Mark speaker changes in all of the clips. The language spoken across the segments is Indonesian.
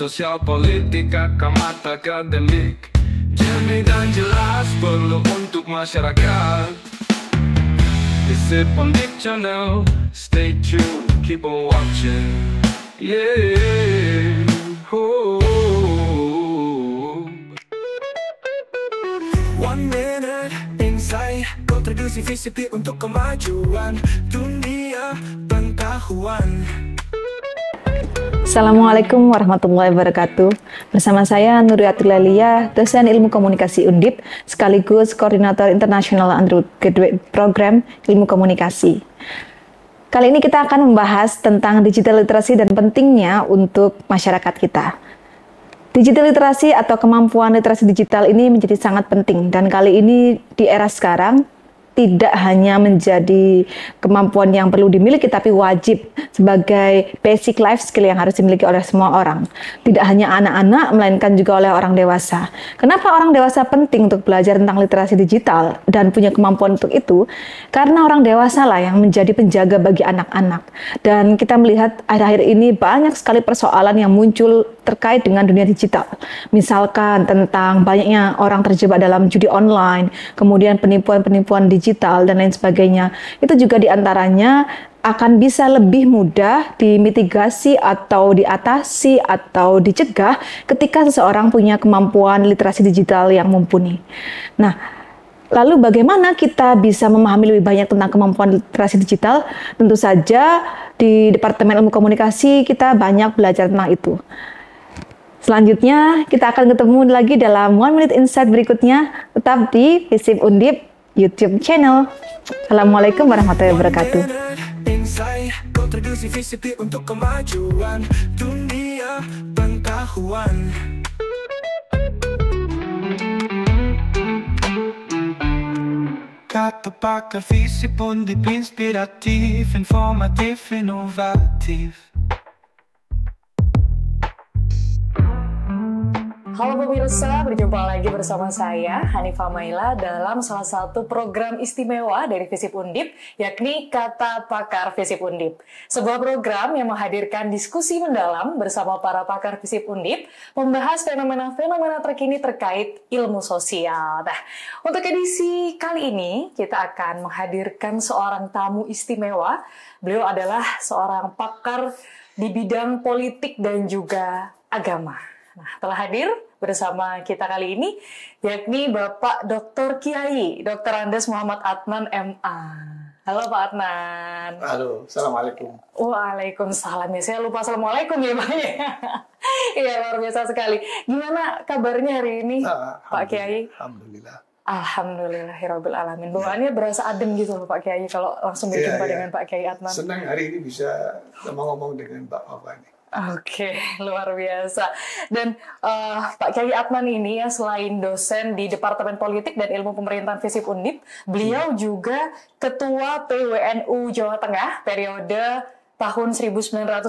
Speaker 1: sosial, politik, mata akademik, jernih dan jelas perlu untuk masyarakat. Visip Undip Channel, stay tuned, keep on watching. Yeah. One minute insight, kontribusi Visip untuk kemajuan dunia pengetahuan.
Speaker 2: Assalamualaikum warahmatullahi wabarakatuh. Bersama saya Nuriatul Lelia, dosen ilmu komunikasi Undip, sekaligus koordinator internasional undergraduate program ilmu komunikasi. Kali ini kita akan membahas tentang digital literasi dan pentingnya untuk masyarakat kita. Digital literasi atau kemampuan literasi digital ini menjadi sangat penting, dan kali ini di era sekarang tidak hanya menjadi kemampuan yang perlu dimiliki, tapi wajib sebagai basic life skill yang harus dimiliki oleh semua orang. Tidak hanya anak-anak, melainkan juga oleh orang dewasa. Kenapa orang dewasa penting untuk belajar tentang literasi digital dan punya kemampuan untuk itu? Karena orang dewasa lah yang menjadi penjaga bagi anak-anak. Dan kita melihat akhir-akhir ini banyak sekali persoalan yang muncul terkait dengan dunia digital. Misalkan tentang banyaknya orang terjebak dalam judi online, kemudian penipuan-penipuan digital dan lain sebagainya. Itu juga diantaranya akan bisa lebih mudah dimitigasi atau diatasi atau dicegah ketika seseorang punya kemampuan literasi digital yang mumpuni. Nah, lalu bagaimana kita bisa memahami lebih banyak tentang kemampuan literasi digital? Tentu saja di Departemen Ilmu Komunikasi kita banyak belajar tentang itu. Selanjutnya kita akan ketemu lagi dalam One Minute Insight berikutnya, tetap di Visip Undip YouTube channel. Assalamualaikum warahmatullahi wabarakatuh. Kontribusi Visip untuk kemajuan dunia pengetahuan. Kata pakar Visip Undip, inspiratif, informatif, inovatif.
Speaker 3: Halo pemirsa, berjumpa lagi bersama saya Hanifah Maila dalam salah satu program istimewa dari Visip Undip, yakni Kata Pakar Visip Undip. Sebuah program yang menghadirkan diskusi mendalam bersama para pakar Visip Undip, membahas fenomena-fenomena terkini terkait ilmu sosial. Nah, untuk edisi kali ini kita akan menghadirkan seorang tamu istimewa. Beliau adalah seorang pakar di bidang politik dan juga agama. Nah, telah hadir bersama kita kali ini, yakni Bapak Dr. Kiai, Dr. Andes Muhammad Adnan MA. Halo Pak Adnan.
Speaker 4: Halo, Assalamualaikum.
Speaker 3: Waalaikumsalam. Ya, saya lupa Assalamualaikum ya Pak. Iya, luar biasa sekali. Gimana kabarnya hari ini, Pak Kiai?
Speaker 4: Alhamdulillah.
Speaker 3: Alhamdulillahirabbil alamin. Bawaannya berasa adem gitu loh Pak Kiai kalau langsung berjumpa dengan Pak Kiai Adnan.
Speaker 4: Senang hari ini bisa ngomong dengan Bapak ini.
Speaker 3: Oke, luar biasa. Dan Pak Kiai Adnan ini ya, selain dosen di Departemen Politik dan Ilmu Pemerintahan Visip Undip, beliau juga Ketua PWNU Jawa Tengah periode tahun 1999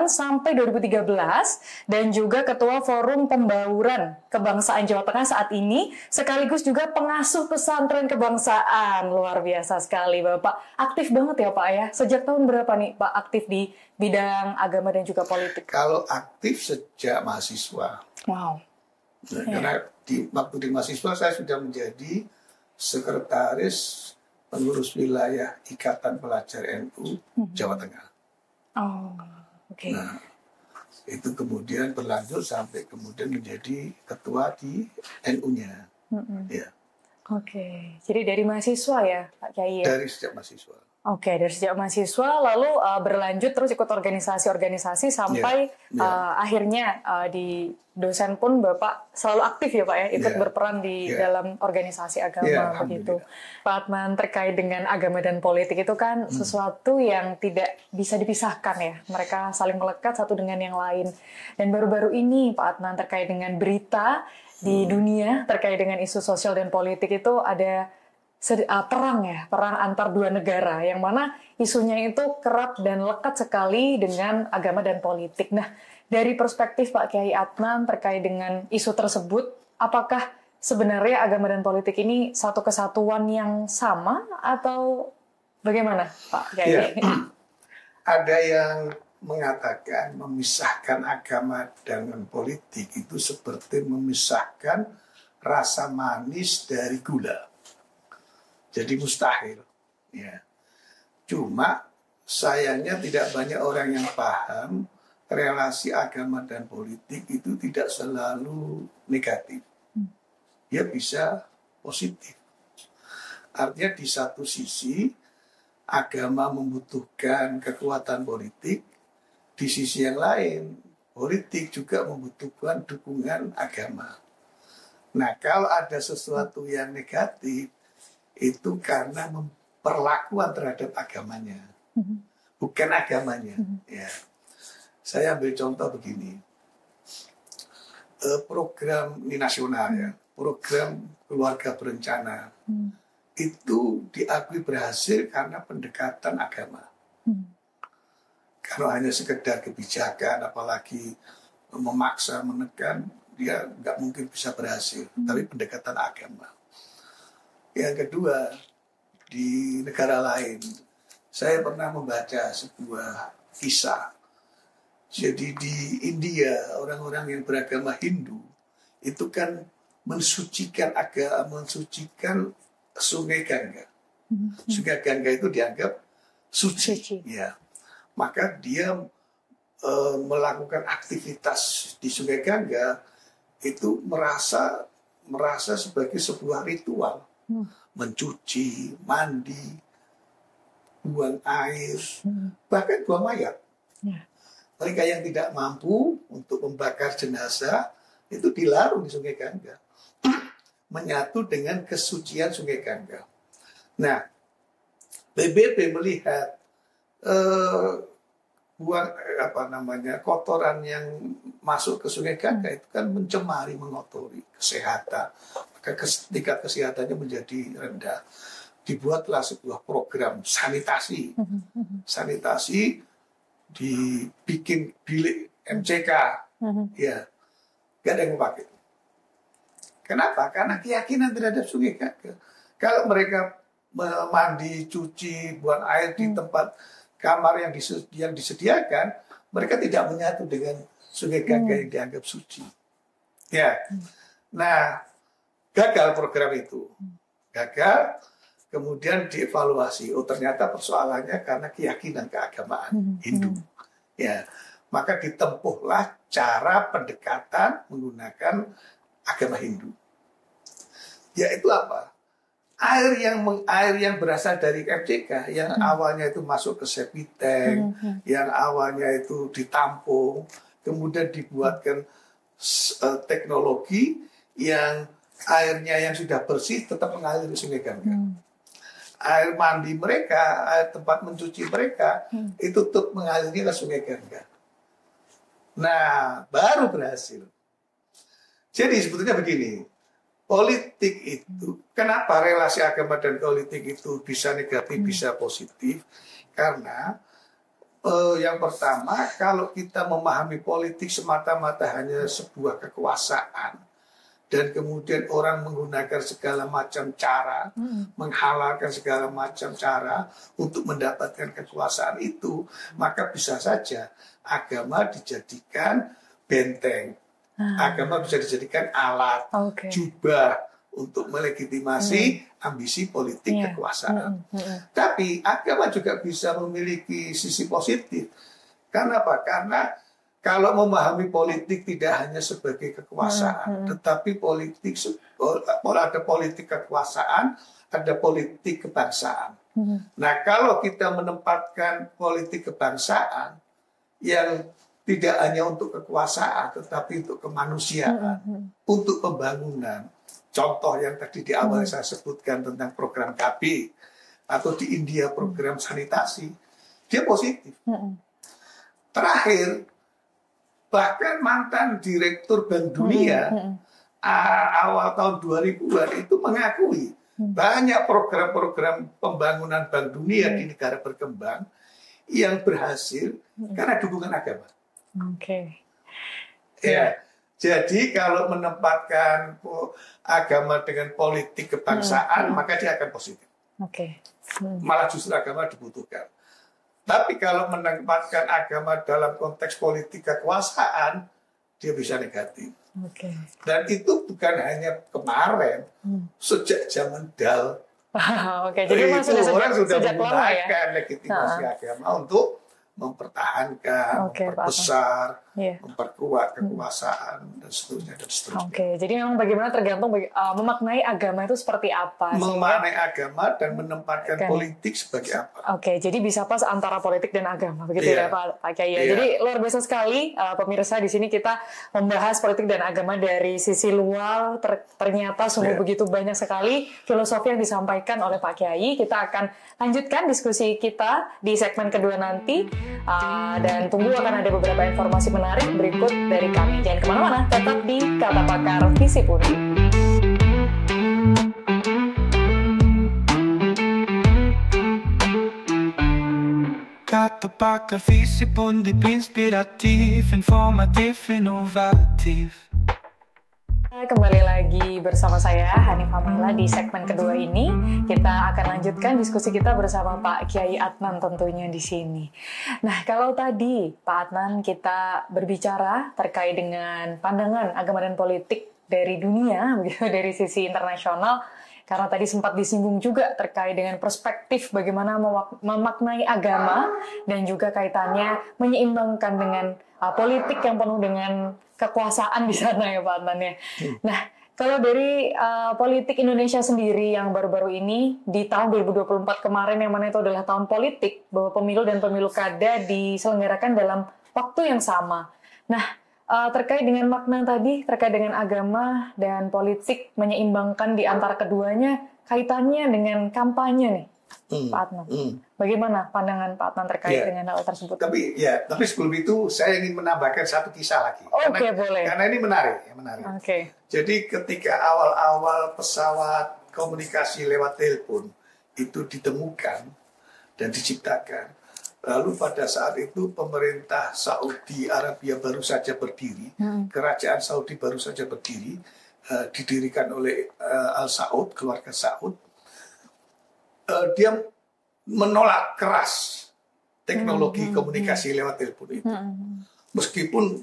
Speaker 3: sampai 2013, dan juga Ketua Forum Pembauran Kebangsaan Jawa Tengah saat ini, sekaligus juga pengasuh pesantren kebangsaan. Luar biasa sekali Bapak. Aktif banget ya Pak ya. Sejak tahun berapa nih Pak aktif di bidang agama dan juga politik?
Speaker 4: Kalau aktif sejak mahasiswa.
Speaker 3: Wow.
Speaker 4: Nah, karena waktu di mahasiswa saya sudah menjadi sekretaris pengurus wilayah Ikatan Pelajar NU Jawa Tengah.
Speaker 3: Oh, oke.
Speaker 4: Nah, itu kemudian berlanjut sampai kemudian menjadi ketua di NU-nya. Ya.
Speaker 3: Oke, jadi dari mahasiswa ya Pak Kiai ya?
Speaker 4: Dari sejak mahasiswa.
Speaker 3: Oke, dari sejak mahasiswa lalu berlanjut terus ikut organisasi-organisasi sampai akhirnya di dosen pun Bapak selalu aktif ya Pak ya, ikut berperan di dalam organisasi agama begitu. Pak Adnan, terkait dengan agama dan politik itu kan sesuatu yang tidak bisa dipisahkan ya, mereka saling melekat satu dengan yang lain. Dan baru-baru ini Pak Adnan, terkait dengan berita di dunia terkait dengan isu sosial dan politik itu ada perang antar dua negara yang mana isunya itu kerap dan lekat sekali dengan agama dan politik. Nah, dari perspektif Pak Kiai Adnan terkait dengan isu tersebut, apakah sebenarnya agama dan politik ini satu kesatuan yang sama atau bagaimana Pak Kiai?
Speaker 4: Ya, ada yang mengatakan memisahkan agama dengan politik itu seperti memisahkan rasa manis dari gula. Jadi mustahil. Ya. Cuma sayangnya tidak banyak orang yang paham relasi agama dan politik itu tidak selalu negatif. Dia bisa positif. Artinya di satu sisi agama membutuhkan kekuatan politik, di sisi yang lain politik juga membutuhkan dukungan agama. Nah, kalau ada sesuatu yang negatif itu karena perlakuan terhadap agamanya, bukan agamanya. Ya. Saya ambil contoh begini, program ini nasional ya, program keluarga berencana itu diakui berhasil karena pendekatan agama. Kalau hanya sekedar kebijakan, apalagi memaksa, menekan, dia nggak mungkin bisa berhasil. Tapi pendekatan agama. Yang kedua, di negara lain, saya pernah membaca sebuah kisah. Jadi di India, orang-orang yang beragama Hindu, itu kan mensucikan sungai Gangga. Sungai Gangga itu dianggap suci. Ya. Maka dia melakukan aktivitas di Sungai Gangga itu merasa sebagai sebuah ritual, mencuci, mandi, buang air, bahkan buang mayat. Mereka yang tidak mampu untuk membakar jenazah itu dilarung di Sungai Gangga, menyatu dengan kesucian Sungai Gangga. Nah, PBB melihat kotoran yang masuk ke Sungai Gangga itu kan mencemari, mengotori kesehatan, maka tingkat kesehatannya menjadi rendah. Dibuatlah sebuah program sanitasi, dibikin bilik MCK, ya, gak ada yang pakai. Kenapa? Karena keyakinan terhadap Sungai Gangga. Kalau mereka mandi, cuci, buang air di tempat kamar yang disediakan, mereka tidak menyatu dengan Sungai Gangga yang dianggap suci. Ya, nah gagal program itu, gagal. Kemudian dievaluasi. Oh, ternyata persoalannya karena keyakinan keagamaan Hindu. Ya, maka ditempuhlah cara pendekatan menggunakan agama Hindu. Yaitu apa? Air yang berasal dari MCK, yang awalnya itu masuk ke septic tank, yang awalnya itu ditampung, kemudian dibuatkan teknologi yang airnya yang sudah bersih tetap mengalir ke Sungai Gangga. Air mandi mereka, air tempat mencuci mereka, itu tetap mengalir ke Sungai Gangga. Nah, baru berhasil. Jadi sebetulnya begini, politik itu, kenapa relasi agama dan politik itu bisa negatif, bisa positif? Karena yang pertama, kalau kita memahami politik semata-mata hanya sebuah kekuasaan, dan kemudian orang menggunakan segala macam cara, menghalalkan segala macam cara untuk mendapatkan kekuasaan itu, maka bisa saja agama dijadikan benteng. Agama bisa dijadikan alat, jubah untuk melegitimasi ambisi politik kekuasaan. Tapi agama juga bisa memiliki sisi positif. Karena apa? Karena kalau memahami politik tidak hanya sebagai kekuasaan, tetapi ada politik kekuasaan, ada politik kebangsaan. Nah, kalau kita menempatkan politik kebangsaan yang tidak hanya untuk kekuasaan, tetapi untuk kemanusiaan, untuk pembangunan. Contoh yang tadi di awal saya sebutkan tentang program KB, atau di India program sanitasi, dia positif. Terakhir, bahkan mantan direktur Bank Dunia awal tahun 2000-an itu mengakui banyak program-program pembangunan Bank Dunia di negara berkembang yang berhasil karena dukungan agama. Ya, jadi kalau menempatkan agama dengan politik kebangsaan, maka dia akan positif. Malah justru agama dibutuhkan. Tapi kalau menempatkan agama dalam konteks politik kekuasaan, dia bisa negatif.
Speaker 3: Oke.
Speaker 4: Dan itu bukan hanya kemarin, sejak zaman Dal.
Speaker 3: Oke, jadi memang
Speaker 4: orang sudah
Speaker 3: sejak lama ya.
Speaker 4: menggunakan legitimasi agama untuk mempertahankan, memperbesar, memperkuat kekuasaan dan seterusnya dan seterusnya.
Speaker 3: Oke, jadi memang bagaimana tergantung memaknai agama itu seperti apa.
Speaker 4: Memaknai agama dan menempatkan politik sebagai apa.
Speaker 3: Oke, jadi bisa pas antara politik dan agama, begitu ya Pak Kiai. Jadi luar biasa sekali pemirsa, di sini kita membahas politik dan agama dari sisi luar. Ternyata sungguh begitu banyak sekali filosofi yang disampaikan oleh Pak Kiai. Kita akan lanjutkan diskusi kita di segmen kedua nanti. Dan tunggu akan ada beberapa informasi menarik berikut dari kami. Jangan kemana-mana, tetap di Kata Pakar Visip Undip.
Speaker 1: Kata Pakar Visip Undip, inspiratif, informatif, inovatif.
Speaker 3: Kembali lagi bersama saya Hanifah Mahla di segmen kedua ini. Kita akan lanjutkan diskusi kita bersama Pak Kiai Adnan tentunya di sini. Nah, kalau tadi Pak Adnan kita berbicara terkait dengan pandangan agama dan politik dari dunia, begitu, dari sisi internasional, karena tadi sempat disinggung juga terkait dengan perspektif bagaimana memaknai agama dan juga kaitannya menyeimbangkan dengan politik yang penuh dengan kekuasaan di sana ya Pak Adnan ya. Nah, kalau dari politik Indonesia sendiri yang baru-baru ini di tahun 2024 kemarin, yang mana itu adalah tahun politik, bahwa pemilu dan pemilu kada diselenggarakan dalam waktu yang sama. Nah, terkait dengan makna tadi, terkait dengan agama dan politik menyeimbangkan di antara keduanya, kaitannya dengan kampanye nih, Pak Adnan. Bagaimana pandangan Pak Adnan terkait dengan hal tersebut?
Speaker 4: Tapi sebelum itu saya ingin menambahkan satu kisah lagi.
Speaker 3: Oke, boleh.
Speaker 4: Karena ini menarik.
Speaker 3: Oke.
Speaker 4: Jadi ketika awal-awal pesawat komunikasi lewat telepon itu ditemukan dan diciptakan, lalu pada saat itu pemerintah Saudi Arabia baru saja berdiri, kerajaan Saudi baru saja berdiri, didirikan oleh Al Saud, keluarga Saud. Dia menolak keras teknologi komunikasi lewat telepon itu. Meskipun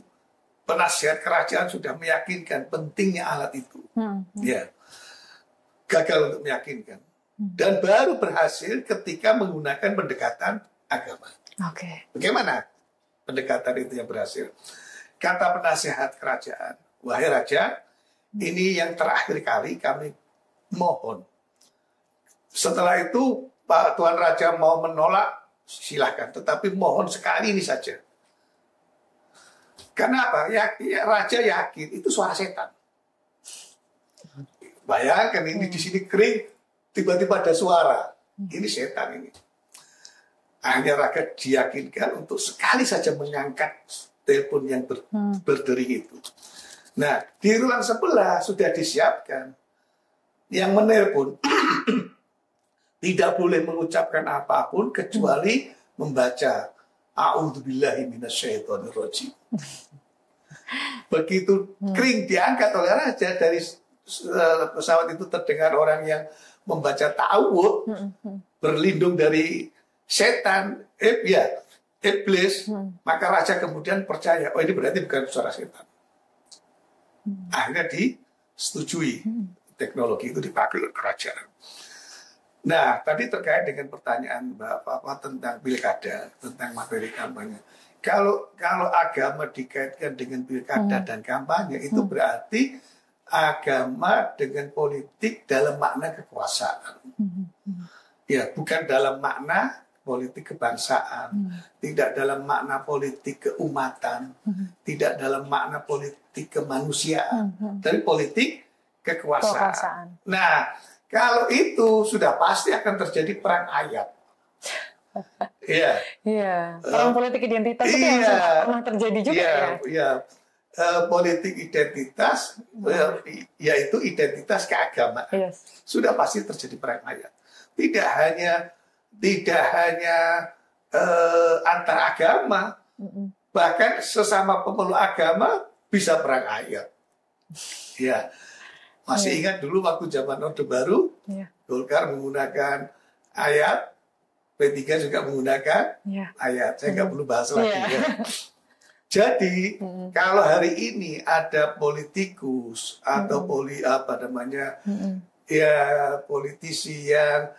Speaker 4: penasihat kerajaan sudah meyakinkan pentingnya alat itu. Gagal untuk meyakinkan. Dan baru berhasil ketika menggunakan pendekatan agama. Bagaimana pendekatan itu yang berhasil? Kata penasihat kerajaan, wahai raja, ini yang terakhir kali kami mohon. Setelah itu Pak Tuan Raja mau menolak, silahkan. Tetapi mohon sekali ini saja. Kenapa? Raja yakin itu suara setan. Bayangkan ini di sini kering, tiba-tiba ada suara. Ini setan ini. Akhirnya raja diyakinkan untuk sekali saja mengangkat telepon yang berdering itu. Nah, di ruang sebelah sudah disiapkan. Yang menelpon tidak boleh mengucapkan apapun kecuali membaca A'udzubillahi minasyaitonirrajim. Begitu kering diangkat oleh raja, dari pesawat itu terdengar orang yang membaca ta'awud, berlindung dari setan, iblis, maka raja kemudian percaya, oh ini berarti bukan suara setan. Akhirnya disetujui, teknologi itu dipakai oleh kerajaan. Nah, tadi terkait dengan pertanyaan Bapak tentang pilkada, tentang materi kampanye. Kalau agama dikaitkan dengan pilkada dan kampanye, itu berarti agama dengan politik dalam makna kekuasaan. Ya, bukan dalam makna politik kebangsaan, tidak dalam makna politik keumatan, tidak dalam makna politik kemanusiaan, tapi politik kekuasaan. Nah, kalau itu sudah pasti akan terjadi perang ayat.
Speaker 3: Perang politik identitas itu yang pernah terjadi juga
Speaker 4: politik identitas, yaitu identitas keagamaan. Sudah pasti terjadi perang ayat. Tidak hanya antar agama, bahkan sesama pemeluk agama bisa perang ayat. Masih ingat dulu waktu zaman Orde Baru, Golkar menggunakan ayat P3 juga menggunakan ayat. Saya nggak perlu bahas lagi. Ya. Jadi kalau hari ini ada politikus atau politisi yang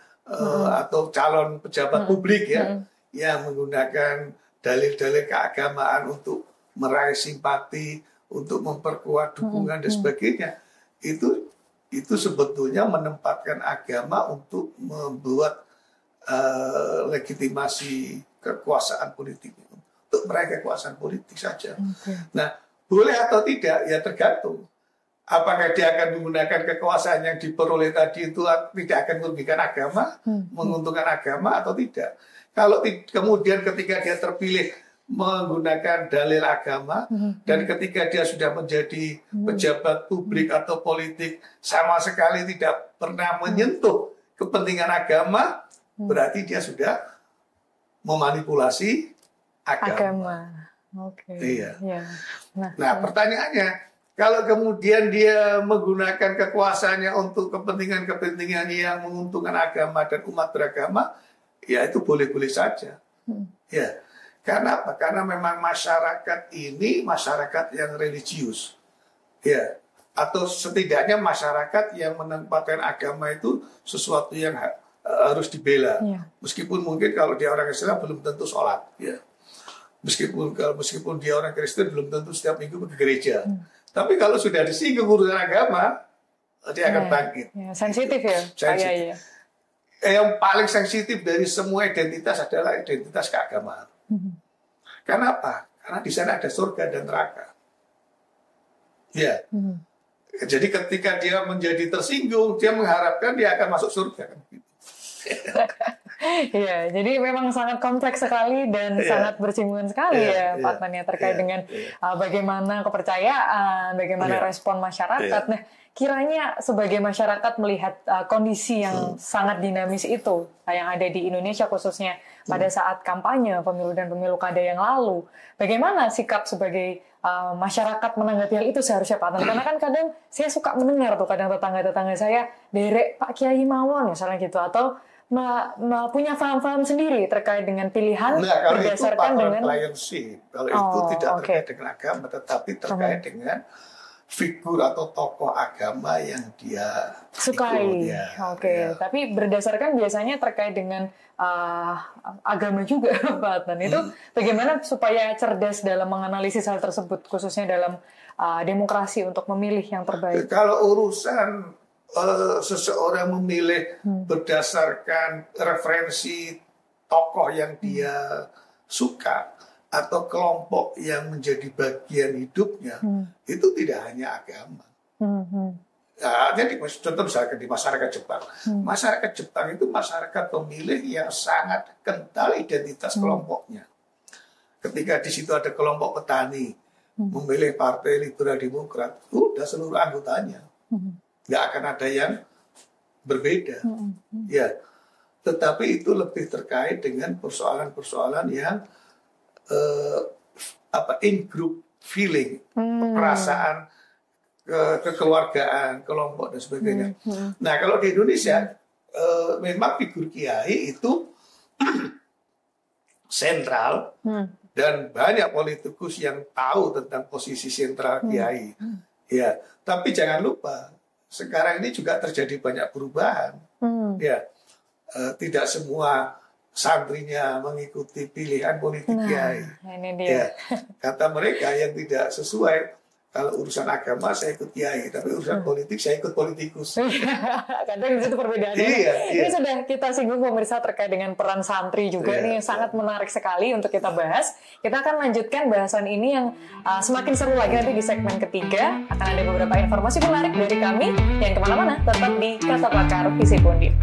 Speaker 4: atau calon pejabat publik ya yang menggunakan dalil-dalil keagamaan untuk meraih simpati, untuk memperkuat dukungan dan sebagainya, itu sebetulnya menempatkan agama untuk membuat legitimasi kekuasaan politik, untuk meraih kekuasaan politik saja. Nah, boleh atau tidak ya tergantung. Apakah dia akan menggunakan kekuasaan yang diperoleh tadi itu tidak akan merugikan agama, menguntungkan agama atau tidak. Kalau kemudian ketika dia terpilih menggunakan dalil agama dan ketika dia sudah menjadi pejabat publik atau politik sama sekali tidak pernah menyentuh kepentingan agama, berarti dia sudah memanipulasi agama. Iya. Nah, pertanyaannya, kalau kemudian dia menggunakan kekuasaannya untuk kepentingan-kepentingan yang menguntungkan agama dan umat beragama, ya itu boleh-boleh saja. Ya, karena apa? Karena memang masyarakat ini masyarakat yang religius, ya, atau setidaknya masyarakat yang menempatkan agama itu sesuatu yang harus dibela. Meskipun mungkin kalau dia orang Islam belum tentu sholat, ya. Meskipun dia orang Kristen belum tentu setiap minggu ke gereja. Tapi kalau sudah disinggung urusan agama, dia akan bangkit.
Speaker 3: Sensitif ya?
Speaker 4: Sensitif. Yang paling sensitif dari semua identitas adalah identitas keagamaan. Kenapa? Karena di sana ada surga dan neraka. Ya. Jadi ketika dia menjadi tersinggung, dia mengharapkan dia akan masuk surga.
Speaker 3: Iya, jadi memang sangat kompleks sekali dan sangat bersinggungan sekali Pak Adnan, terkait dengan bagaimana kepercayaan, bagaimana respon masyarakat. Nah, kiranya sebagai masyarakat melihat kondisi yang sangat dinamis itu yang ada di Indonesia khususnya pada saat kampanye pemilu dan pemilu kada yang lalu, bagaimana sikap sebagai masyarakat menanggapi hal itu seharusnya Pak Adnan? Karena kan kadang saya suka mendengar tuh kadang tetangga-tetangga saya derek Pak Kiai mawon misalnya gitu, atau punya paham-paham sendiri terkait dengan pilihan berdasarkan dengan
Speaker 4: clientship. Kalau itu tidak terkait dengan agama, tetapi terkait dengan figur atau tokoh agama yang dia
Speaker 3: sukai. Tapi berdasarkan biasanya terkait dengan agama juga Pak Adnan. Itu bagaimana supaya cerdas dalam menganalisis hal tersebut, khususnya dalam demokrasi untuk memilih yang terbaik?
Speaker 4: Kalau urusan seseorang memilih berdasarkan referensi tokoh yang dia suka atau kelompok yang menjadi bagian hidupnya, itu tidak hanya agama. Jadi contoh misalkan di masyarakat Jepang, masyarakat Jepang itu masyarakat pemilih yang sangat kental identitas kelompoknya. Ketika di situ ada kelompok petani memilih Partai Liberal Demokrat, udah seluruh anggotanya. Nggak akan ada yang berbeda, ya. Tetapi itu lebih terkait dengan persoalan-persoalan yang in-group feeling, perasaan kekeluargaan, kelompok dan sebagainya. Nah, kalau di Indonesia memang figur kiai itu sentral dan banyak politikus yang tahu tentang posisi sentral kiai. Ya, tapi jangan lupa sekarang ini juga terjadi banyak perubahan. Ya, tidak semua santrinya mengikuti pilihan politik kiai.
Speaker 3: Ini dia.
Speaker 4: Ya, kata mereka yang tidak sesuai, kalau urusan agama saya ikut kiai, tapi urusan politik saya ikut politikus.
Speaker 3: Kadang di situ perbedaannya. Ini sudah kita singgung pemirsa terkait dengan peran santri juga. Ini sangat menarik sekali untuk kita bahas. Kita akan lanjutkan bahasan ini yang semakin seru lagi nanti di segmen ketiga. Akan ada beberapa informasi menarik dari kami. Yang kemana-mana tetap di Kata Pakar Visip Undip.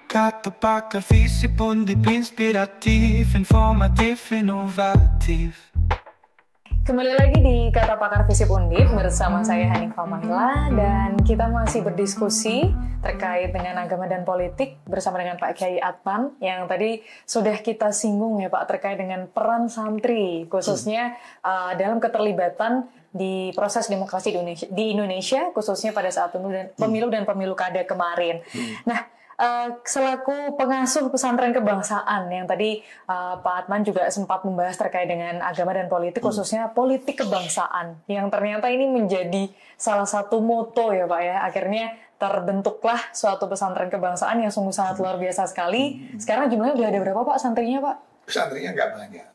Speaker 1: Kata Pakar Visip Undip, inspirativ, informativ, innovativ.
Speaker 3: Kembali lagi di Kata Pakar Visip Undip bersama saya Hanifah Mahila, dan kita masih berdiskusi terkait dengan agama dan politik bersama dengan Pak Kiai Atman yang tadi sudah kita singgung ya Pak, terkait dengan peran santri khususnya dalam keterlibatan di proses demokrasi di Indonesia khususnya pada saat pemilu dan pemilu kada kemarin. Nah, selaku pengasuh pesantren kebangsaan yang tadi Pak Atman juga sempat membahas terkait dengan agama dan politik, khususnya politik kebangsaan yang ternyata ini menjadi salah satu moto ya Pak ya. Akhirnya terbentuklah suatu pesantren kebangsaan yang sungguh sangat luar biasa sekali. Sekarang jumlahnya udah ada berapa Pak santrinya Pak?
Speaker 4: Santrinya nggak banyak.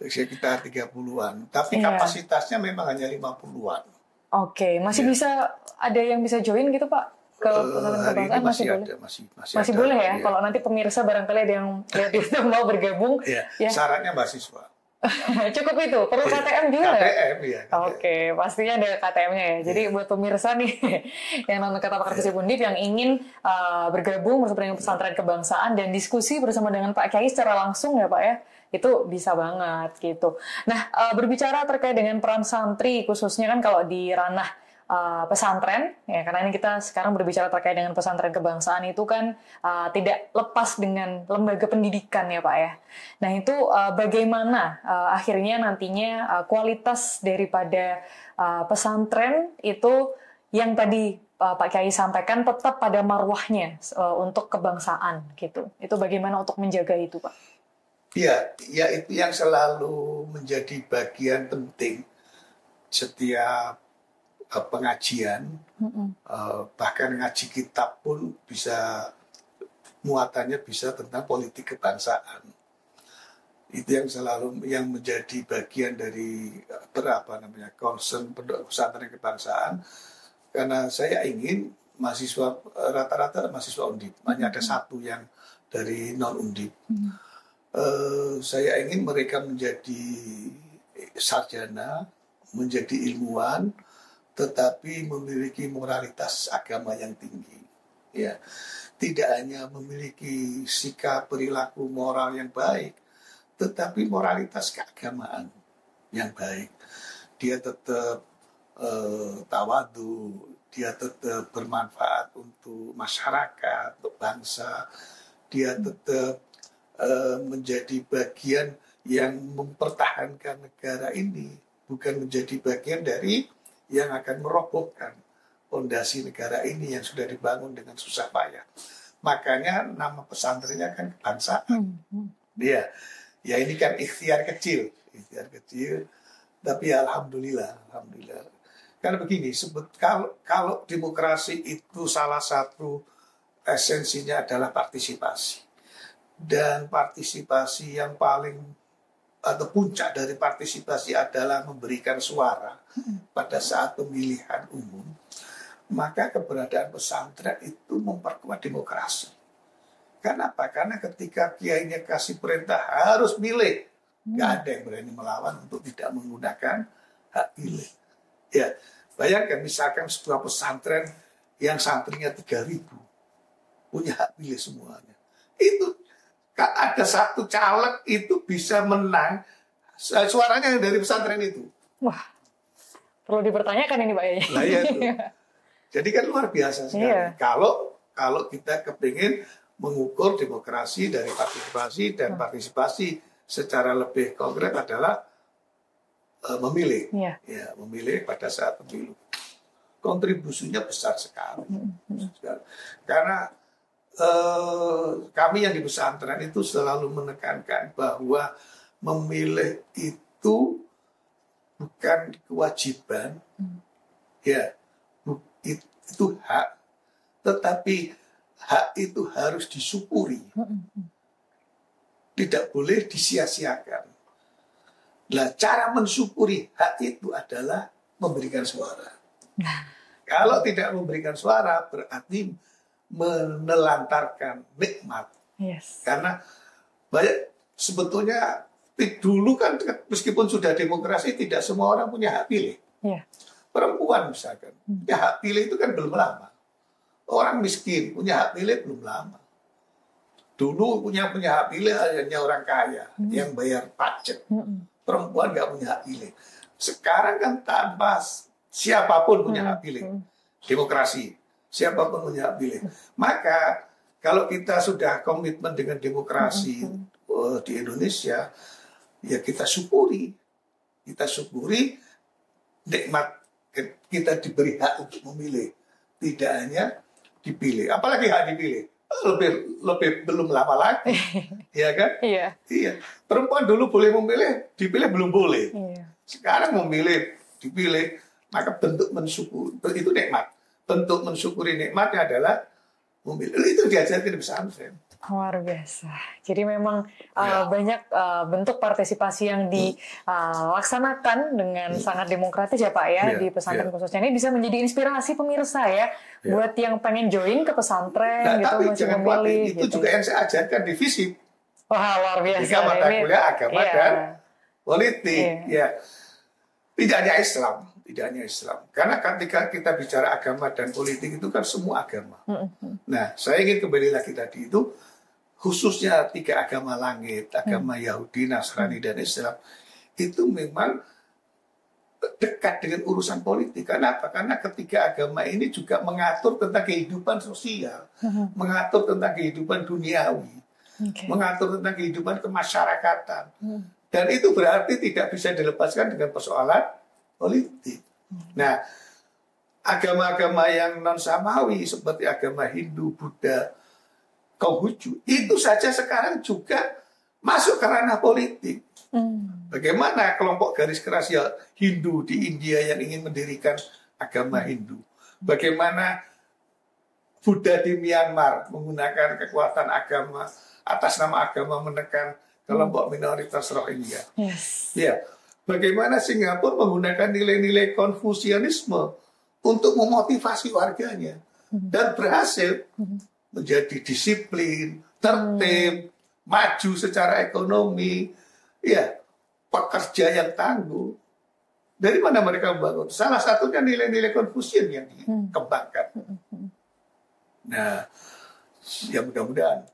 Speaker 4: Sekitar 30-an. Tapi kapasitasnya memang hanya 50-an.
Speaker 3: Oke, masih bisa ada yang bisa join gitu Pak? Ke
Speaker 4: hari ini masih
Speaker 3: boleh?
Speaker 4: ada,
Speaker 3: masih boleh ya? Kalau nanti pemirsa barangkali ada yang lihat itu mau bergabung.
Speaker 4: Ya. Syaratnya mahasiswa.
Speaker 3: Cukup itu, perlu KTM juga ya?
Speaker 4: KTM, ya.
Speaker 3: Oke, pastinya ada KTM-nya ya. Jadi buat pemirsa nih yang nonton Kata Pakar Visip Undip yang ingin bergabung bersama dengan pesantren kebangsaan dan diskusi bersama dengan Pak Kiai secara langsung ya Pak ya, itu bisa banget gitu. Nah, berbicara terkait dengan peran santri khususnya kan kalau di ranah pesantren, ya karena ini kita sekarang berbicara terkait dengan pesantren kebangsaan itu kan tidak lepas dengan lembaga pendidikan ya Pak ya. Nah itu bagaimana akhirnya nantinya kualitas daripada pesantren itu yang tadi Pak Kiai sampaikan tetap pada marwahnya untuk kebangsaan gitu. Itu bagaimana untuk menjaga itu Pak?
Speaker 4: Ya itu yang selalu menjadi bagian penting setiap pengajian, bahkan ngaji kitab pun bisa muatannya bisa tentang politik kebangsaan. Itu yang selalu yang menjadi bagian dari concern pesantren kebangsaan. Karena saya ingin mahasiswa rata-rata mahasiswa Undip, hanya ada satu yang dari non Undip. Saya ingin mereka menjadi sarjana, menjadi ilmuwan, tetapi memiliki moralitas agama yang tinggi. Ya, tidak hanya memiliki sikap perilaku moral yang baik, tetapi moralitas keagamaan yang baik. Dia tetap tawadu, dia tetap bermanfaat untuk masyarakat, untuk bangsa. Dia tetap menjadi bagian yang mempertahankan negara ini, bukan menjadi bagian dari yang akan merobohkan fondasi negara ini yang sudah dibangun dengan susah payah. Makanya nama pesantrennya kan kebangsaan. Ya ini kan ikhtiar kecil, tapi ya alhamdulillah. Karena begini, kalau demokrasi itu salah satu esensinya adalah partisipasi. Dan partisipasi yang paling atau puncak dari partisipasi adalah memberikan suara pada saat pemilihan umum, maka keberadaan pesantren itu memperkuat demokrasi. Kenapa? Karena ketika kiainya kasih perintah harus milih, nggak ada yang berani melawan untuk tidak menggunakan hak pilih. Ya, bayangkan misalkan sebuah pesantren yang santrinya 3.000 punya hak pilih semuanya. Itu ada satu caleg itu bisa menang suaranya dari pesantren itu.
Speaker 3: Wah, perlu dipertanyakan ini Pak ya.
Speaker 4: Nah, ya itu. Jadi kan luar biasa sekali. Iya. Kalau kita kepingin mengukur demokrasi dari partisipasi, dan partisipasi secara lebih konkret adalah memilih. Ya, memilih pada saat pemilu. Kontribusinya besar sekali. Karena kami yang di pesantren itu selalu menekankan bahwa memilih itu bukan kewajiban, ya itu hak, tetapi hak itu harus disyukuri, tidak boleh disia-siakan. Nah, cara mensyukuri hak itu adalah memberikan suara. Kalau tidak memberikan suara berarti menelantarkan nikmat. Karena banyak sebetulnya dulu kan meskipun sudah demokrasi tidak semua orang punya hak pilih. Perempuan misalkan punya hak pilih itu kan belum lama. Orang miskin punya hak pilih belum lama. Dulu punya hak pilih hanya orang kaya yang bayar pajak. perempuan nggak punya hak pilih. Sekarang kan tanpa siapapun punya hak pilih. Demokrasi, siapapun punya hak pilih. Maka kalau kita sudah komitmen dengan demokrasi di Indonesia, ya kita syukuri. Kita syukuri nikmat kita diberi hak untuk memilih. Tidak hanya dipilih. Apalagi hak dipilih. Lebih belum lama lagi. Ya kan?
Speaker 3: Iya.
Speaker 4: Iya. Perempuan dulu boleh memilih, dipilih belum boleh.
Speaker 3: Iya.
Speaker 4: Sekarang memilih, dipilih, maka bentuk mensyukuri itu nikmat. Bentuk mensyukuri nikmatnya adalah memilih. Itu diajarkan di pesantren.
Speaker 3: Luar biasa. Jadi memang banyak bentuk partisipasi yang dilaksanakan dengan sangat demokratis ya Pak ya di pesantren khususnya. Ini bisa menjadi inspirasi pemirsa ya buat yang pengen join ke pesantren gitu,
Speaker 4: tapi
Speaker 3: masih
Speaker 4: jangan
Speaker 3: memilih.
Speaker 4: khawatir, itu juga yang saya ajarkan di FISIP.
Speaker 3: Wah luar biasa.
Speaker 4: Jika mata kuliah agama dan politik, ya tidak hanya Islam. Tidak hanya Islam. Karena ketika kita bicara agama dan politik itu kan semua agama. Nah, saya ingin kembali lagi tadi itu, khususnya 3 agama langit, agama Yahudi, Nasrani, dan Islam, itu memang dekat dengan urusan politik. Kenapa? Karena ketiga agama ini juga mengatur tentang kehidupan sosial, mengatur tentang kehidupan duniawi, mengatur tentang kehidupan kemasyarakatan. Dan itu berarti tidak bisa dilepaskan dengan persoalan politik. Nah, agama-agama yang non-samawi seperti agama Hindu, Buddha, Konghucu, itu saja sekarang juga masuk ke ranah politik. Bagaimana kelompok garis keras ya Hindu di India yang ingin mendirikan agama Hindu? Bagaimana Buddha di Myanmar menggunakan kekuatan agama atas nama agama menekan kelompok minoritas Rohingya? Ya. Bagaimana Singapura menggunakan nilai-nilai Konfusianisme untuk memotivasi warganya dan berhasil menjadi disiplin, tertib, maju secara ekonomi, ya pekerja yang tangguh. Dari mana mereka membangun? Salah satunya nilai-nilai Konfusian yang dikembangkan. Nah, ya mudah-mudahan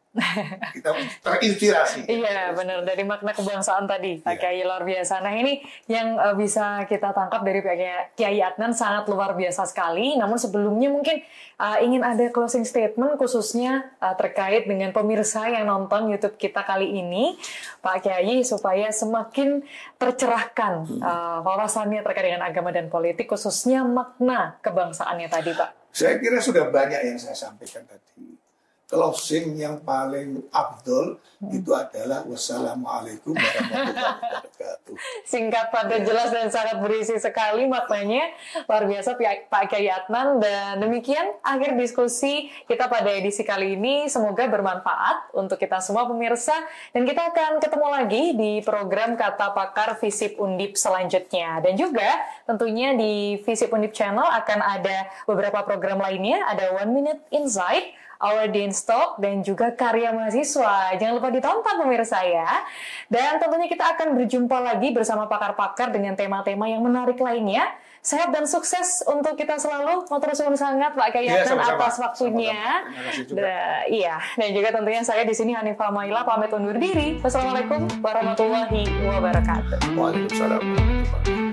Speaker 4: kita terinspirasi.
Speaker 3: Iya benar, dari makna kebangsaan tadi Pak Kiai luar biasa. Nah ini yang bisa kita tangkap dari Pak Kiai Adnan sangat luar biasa sekali. Namun sebelumnya mungkin ingin ada closing statement khususnya terkait dengan pemirsa yang nonton YouTube kita kali ini Pak Kiai, supaya semakin tercerahkan wawasannya terkait dengan agama dan politik, khususnya makna kebangsaannya tadi Pak.
Speaker 4: Saya kira sudah banyak yang saya sampaikan tadi. Closing yang paling abdul itu adalah wassalamualaikum warahmatullahi wabarakatuh.
Speaker 3: Singkat, padat, jelas dan sangat berisi sekali maknanya. Luar biasa Pak Kiai Adnan. Dan demikian akhir diskusi kita pada edisi kali ini. Semoga bermanfaat untuk kita semua pemirsa. Dan kita akan ketemu lagi di program Kata Pakar FISIP Undip selanjutnya. Dan juga tentunya di FISIP Undip Channel akan ada beberapa program lainnya. Ada 1 Minute Insight, Our Day in Stock, dan juga Karya Mahasiswa. Jangan lupa ditonton pemirsa ya. Dan tentunya kita akan berjumpa lagi bersama pakar-pakar dengan tema-tema yang menarik lainnya. Sehat dan sukses untuk kita selalu. Matur suwun sangat Pak Kiai Adnan atas waktunya. Dan juga tentunya saya di sini Hanifah Maila pamit undur diri. Wassalamualaikum warahmatullahi wabarakatuh.
Speaker 4: Waalaikumsalam warahmatullahi wabarakatuh.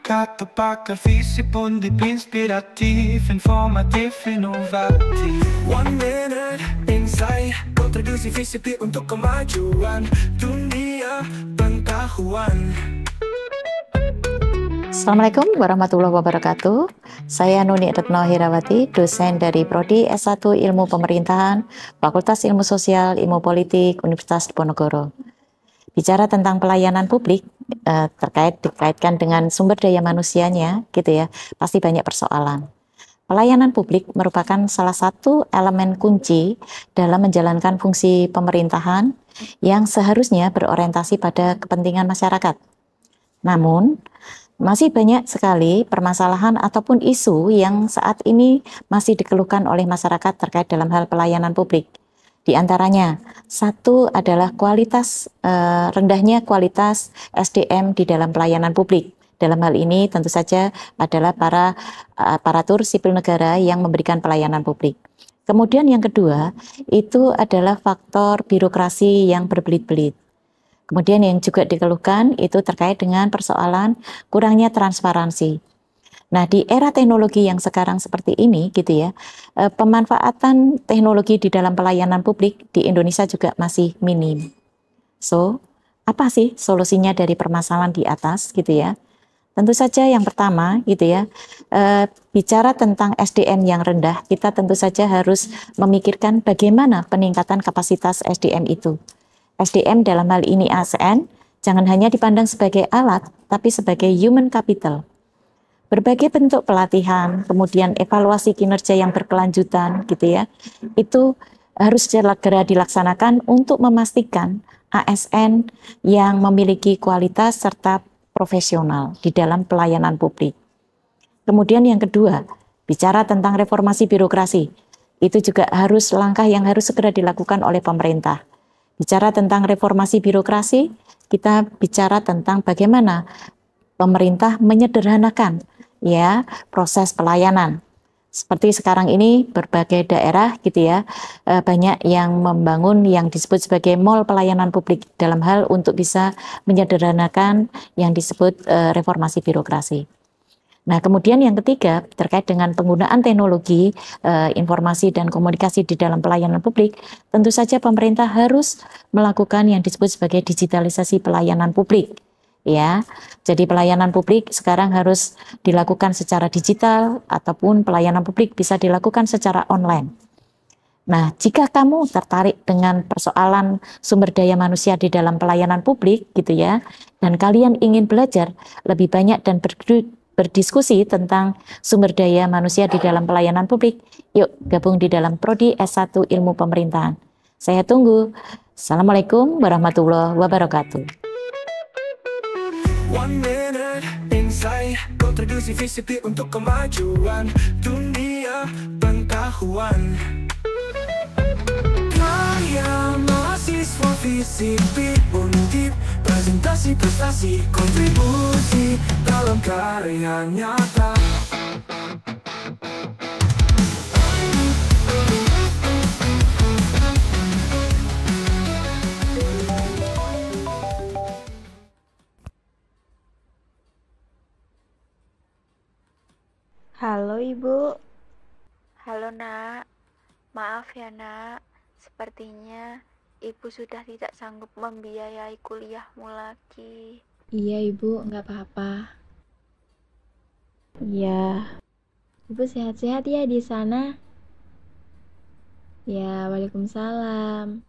Speaker 1: Kata Pakar FISIP Undip inspiratif, informatif, inovatif. 1 Minute Insight, kontribusi FISIP untuk kemajuan dunia pengetahuan.
Speaker 5: Assalamualaikum warahmatullahi wabarakatuh. Saya Nuni Retno Herawati, dosen dari Prodi S1 Ilmu Pemerintahan, Fakultas Ilmu Sosial, Ilmu Politik, Universitas Diponegoro. Bicara tentang pelayanan publik, dikaitkan dengan sumber daya manusianya, gitu ya, pasti banyak persoalan. Pelayanan publik merupakan salah satu elemen kunci dalam menjalankan fungsi pemerintahan yang seharusnya berorientasi pada kepentingan masyarakat. Namun, masih banyak sekali permasalahan ataupun isu yang saat ini masih dikeluhkan oleh masyarakat terkait dalam hal pelayanan publik. Di antaranya, satu adalah rendahnya kualitas SDM di dalam pelayanan publik Dalam hal ini tentu saja adalah para aparatur sipil negara yang memberikan pelayanan publik. Kemudian yang kedua, itu adalah faktor birokrasi yang berbelit-belit. Kemudian yang juga dikeluhkan itu terkait dengan persoalan kurangnya transparansi. Nah, di era teknologi yang sekarang seperti ini gitu ya, pemanfaatan teknologi di dalam pelayanan publik di Indonesia juga masih minim. So, apa sih solusinya dari permasalahan di atas gitu ya? Tentu saja yang pertama gitu ya, bicara tentang SDM yang rendah, kita tentu saja harus memikirkan bagaimana peningkatan kapasitas SDM itu. SDM dalam hal ini ASN, jangan hanya dipandang sebagai alat, tapi sebagai human capital. Berbagai bentuk pelatihan, kemudian evaluasi kinerja yang berkelanjutan gitu ya, itu harus segera dilaksanakan untuk memastikan ASN yang memiliki kualitas serta profesional di dalam pelayanan publik. Kemudian yang kedua, bicara tentang reformasi birokrasi, itu juga harus langkah yang harus segera dilakukan oleh pemerintah. Bicara tentang reformasi birokrasi, kita bicara tentang bagaimana pemerintah menyederhanakan ya proses pelayanan. Seperti sekarang ini berbagai daerah gitu ya, banyak yang membangun yang disebut sebagai mall pelayanan publik dalam hal untuk bisa menyederhanakan yang disebut reformasi birokrasi. Nah, kemudian yang ketiga terkait dengan penggunaan teknologi informasi dan komunikasi di dalam pelayanan publik, tentu saja pemerintah harus melakukan yang disebut sebagai digitalisasi pelayanan publik. Ya, jadi pelayanan publik sekarang harus dilakukan secara digital ataupun pelayanan publik bisa dilakukan secara online. Nah, jika kamu tertarik dengan persoalan sumber daya manusia di dalam pelayanan publik gitu ya, dan kalian ingin belajar lebih banyak dan berdiskusi tentang sumber daya manusia di dalam pelayanan publik, yuk gabung di dalam Prodi S1 Ilmu Pemerintahan. Saya tunggu. Assalamualaikum warahmatullahi wabarakatuh.
Speaker 1: One minute insight, kontribusi visi untuk kemajuan dunia pengetahuan. Karya mahasiswa visi Undip, presentasi prestasi kontribusi dalam karya nyata.
Speaker 6: Halo Ibu.
Speaker 7: Halo Nak, maaf ya Nak, sepertinya Ibu sudah tidak sanggup membiayai kuliahmu lagi.
Speaker 6: Iya Ibu, nggak apa-apa. Iya. Ibu sehat-sehat ya di sana? Ya, waalaikumsalam.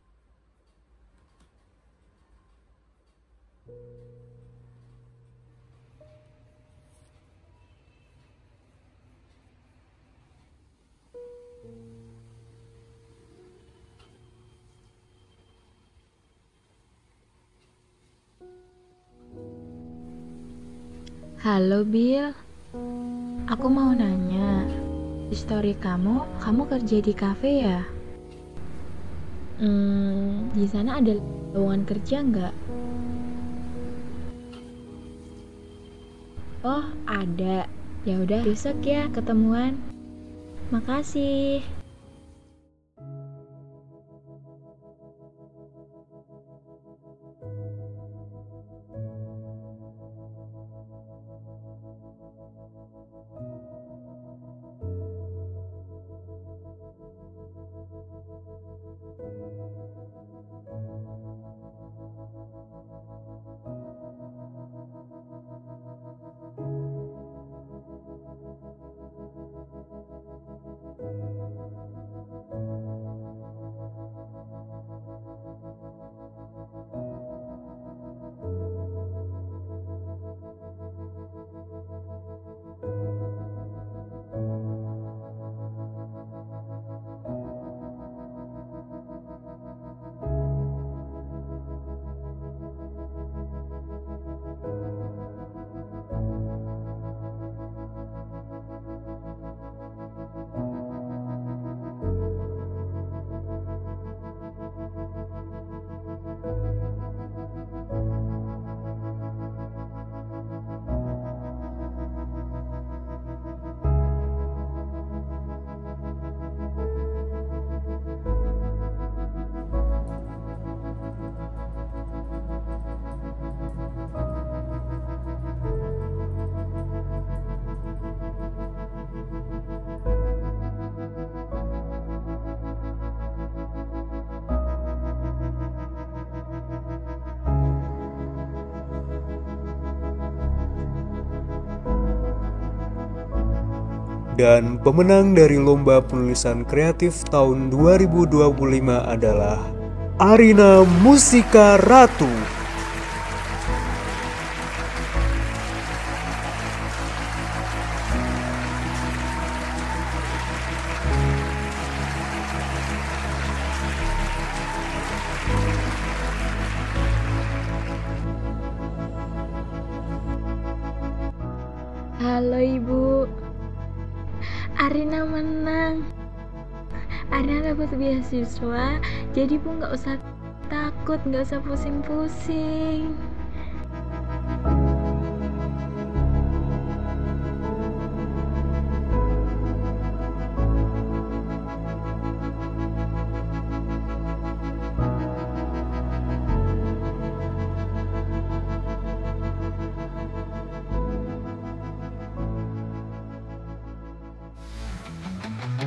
Speaker 6: Halo Bill, aku mau nanya, di story kamu kerja di kafe ya? Di sana ada lowongan kerja nggak? Oh, ada. Ya udah, besok ya ketemuan. Makasih.
Speaker 8: Dan pemenang dari lomba penulisan kreatif tahun 2025 adalah Arina Musika Ratu.
Speaker 6: Halo Ibu, Arina menang. Arina dapat beasiswa, jadi Bu nggak usah takut, nggak usah pusing-pusing.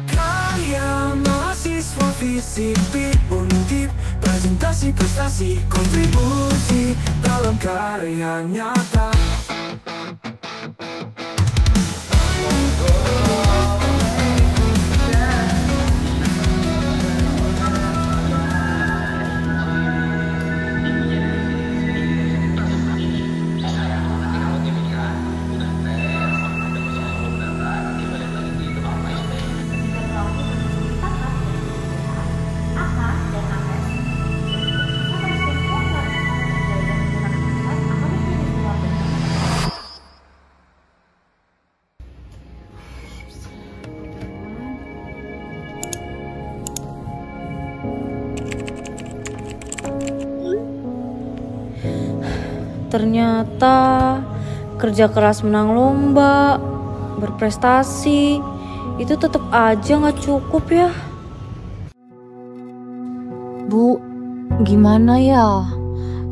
Speaker 1: Karya mahasiswa FISIP Undip, presentasi prestasi kontribusi dalam karya nyata.
Speaker 9: Ternyata kerja keras menang lomba, berprestasi, itu tetap aja nggak cukup ya. Bu, gimana ya?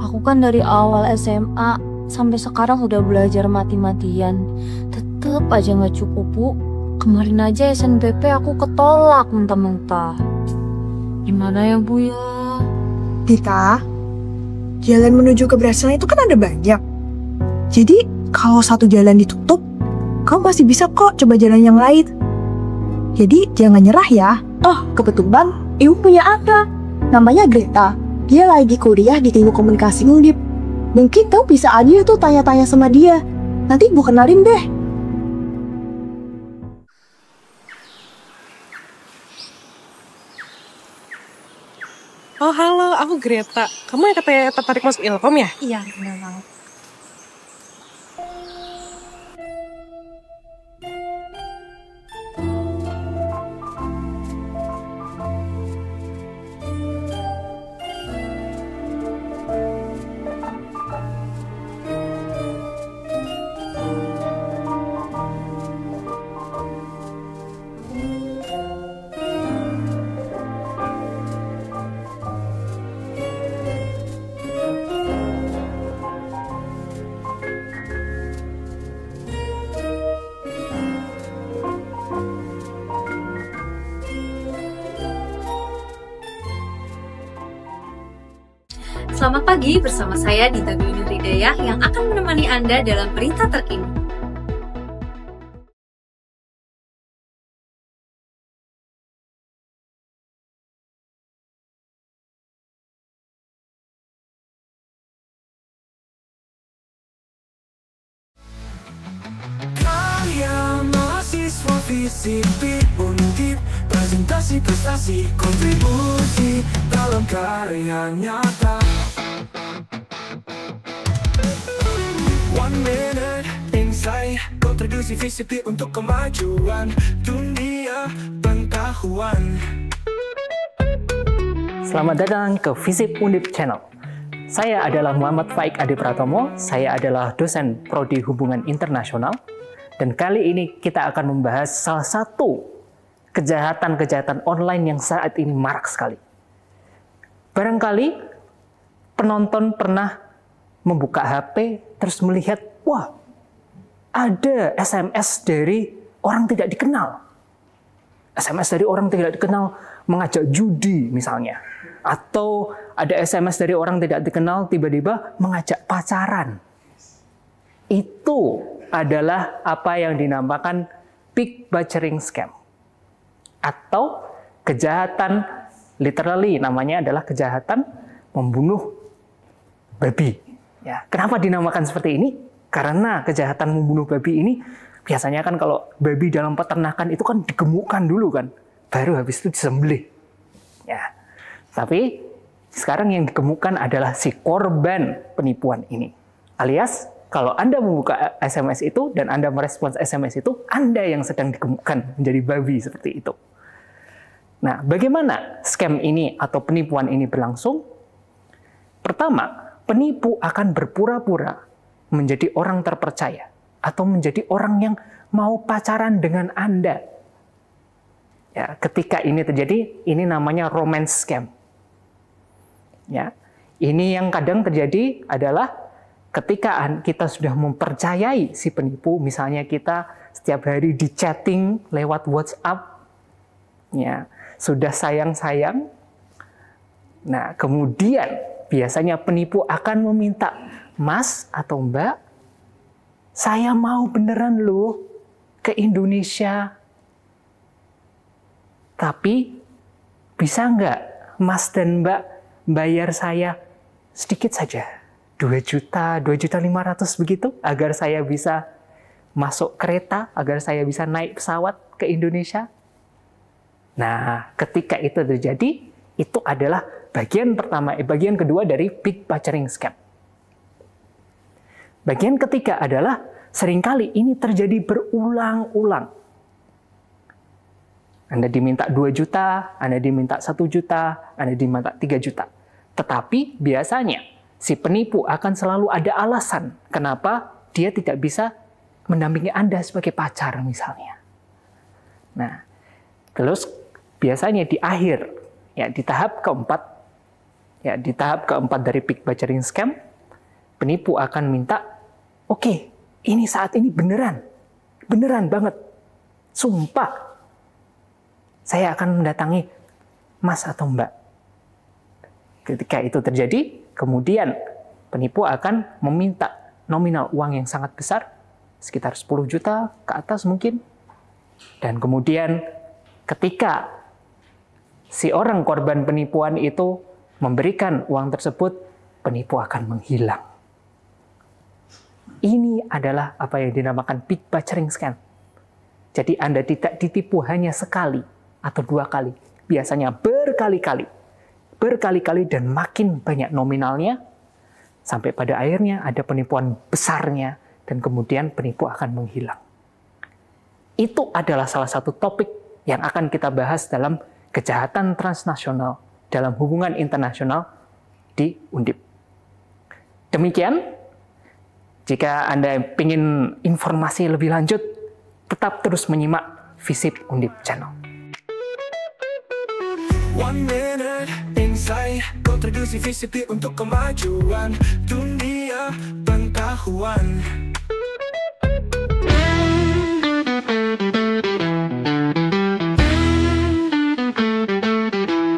Speaker 9: Aku kan dari awal SMA sampai sekarang udah belajar mati-matian, tetap aja nggak cukup Bu. Kemarin aja SNBP aku ketolak mentah-mentah. Gimana ya Bu ya?
Speaker 10: Dita, jalan menuju keberhasilan itu kan ada banyak. Jadi kalau satu jalan ditutup, kamu masih bisa kok coba jalan yang lain. Jadi jangan nyerah ya.
Speaker 11: Oh, kebetulan Ibu punya anak. Namanya Greta. Dia lagi kuliah di Ilmu Komunikasi Undip. Mungkin kamu bisa aja tuh tanya-tanya sama dia. Nanti Ibu kenalin deh.
Speaker 12: Oh halo, aku Greta. Kamu yang katanya tertarik masuk Ilkom ya?
Speaker 11: Iya, benar banget.
Speaker 13: Selamat pagi, bersama saya Dita Dwi Nurhidayah yang akan menemani Anda dalam berita terkini.
Speaker 1: Karya mahasiswa FISIP Undip, presentasi prestasi kontribusi dalam karya nyata. One minute insight, kontribusi FISIP untuk kemajuan dunia pengetahuan.
Speaker 14: Selamat datang ke FISIP Undip Channel. Saya adalah Muhammad Faik Adi Pratomo, saya adalah dosen Prodi Hubungan Internasional, dan kali ini kita akan membahas salah satu kejahatan-kejahatan online yang saat ini marak sekali. Barangkali penonton pernah membuka HP terus melihat, wah, ada SMS dari orang tidak dikenal. SMS dari orang tidak dikenal mengajak judi misalnya. Atau ada SMS dari orang tidak dikenal tiba-tiba mengajak pacaran. Itu adalah apa yang dinamakan pig butchering scam atau kejahatan, literally namanya adalah kejahatan membunuh babi. Ya, kenapa dinamakan seperti ini? Karena kejahatan membunuh babi ini biasanya kan kalau babi dalam peternakan itu kan digemukkan dulu kan, baru habis itu disembelih. Ya, tapi sekarang yang digemukkan adalah si korban penipuan ini. Alias kalau Anda membuka SMS itu dan Anda merespons SMS itu, Anda yang sedang digemukkan menjadi babi seperti itu. Nah, bagaimana scam ini atau penipuan ini berlangsung? Pertama, penipu akan berpura-pura menjadi orang terpercaya atau menjadi orang yang mau pacaran dengan Anda. Ya, ketika ini terjadi, ini namanya romance scam. Ya, ini yang kadang terjadi adalah ketika kita sudah mempercayai si penipu, misalnya kita setiap hari di chatting lewat WhatsApp, ya, sudah sayang-sayang. Nah, kemudian biasanya penipu akan meminta, Mas atau Mbak, saya mau beneran loh ke Indonesia. Tapi bisa nggak Mas dan Mbak bayar saya sedikit saja, 2 juta, 2.500.000 begitu, agar saya bisa masuk kereta, agar saya bisa naik pesawat ke Indonesia. Nah, ketika itu terjadi, itu adalah bagian kedua dari pig butchering scam. Bagian ketiga adalah seringkali ini terjadi berulang-ulang. Anda diminta 2 juta, Anda diminta 1 juta, Anda diminta 3 juta. Tetapi biasanya si penipu akan selalu ada alasan kenapa dia tidak bisa mendampingi Anda sebagai pacar misalnya. Nah, terus biasanya di akhir, ya di tahap keempat dari pig butchering scam, penipu akan minta, oke, ini saat ini beneran banget, sumpah, saya akan mendatangi Mas atau Mbak. Ketika itu terjadi, kemudian penipu akan meminta nominal uang yang sangat besar, sekitar 10 juta ke atas mungkin. Dan kemudian ketika si orang korban penipuan itu memberikan uang tersebut, penipu akan menghilang. Ini adalah apa yang dinamakan pig butchering scam. Jadi Anda tidak ditipu hanya sekali atau 2 kali, biasanya berkali-kali dan makin banyak nominalnya, sampai pada akhirnya ada penipuan besarnya dan kemudian penipu akan menghilang. Itu adalah salah satu topik yang akan kita bahas dalam kejahatan transnasional dalam hubungan internasional di Undip. Demikian, jika Anda ingin informasi lebih lanjut, tetap terus menyimak Visip Undip Channel.
Speaker 1: 1 minute insight, kontribusi Visip untuk kemajuan dunia pengetahuan.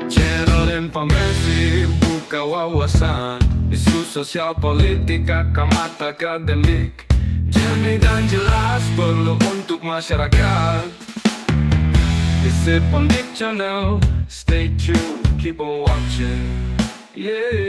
Speaker 1: Channel informasi buka wawasan, isu sosial politik akademik akademik, jernih dan jelas perlu untuk masyarakat. Visip Undip Channel, stay tuned, keep on watching, yeah.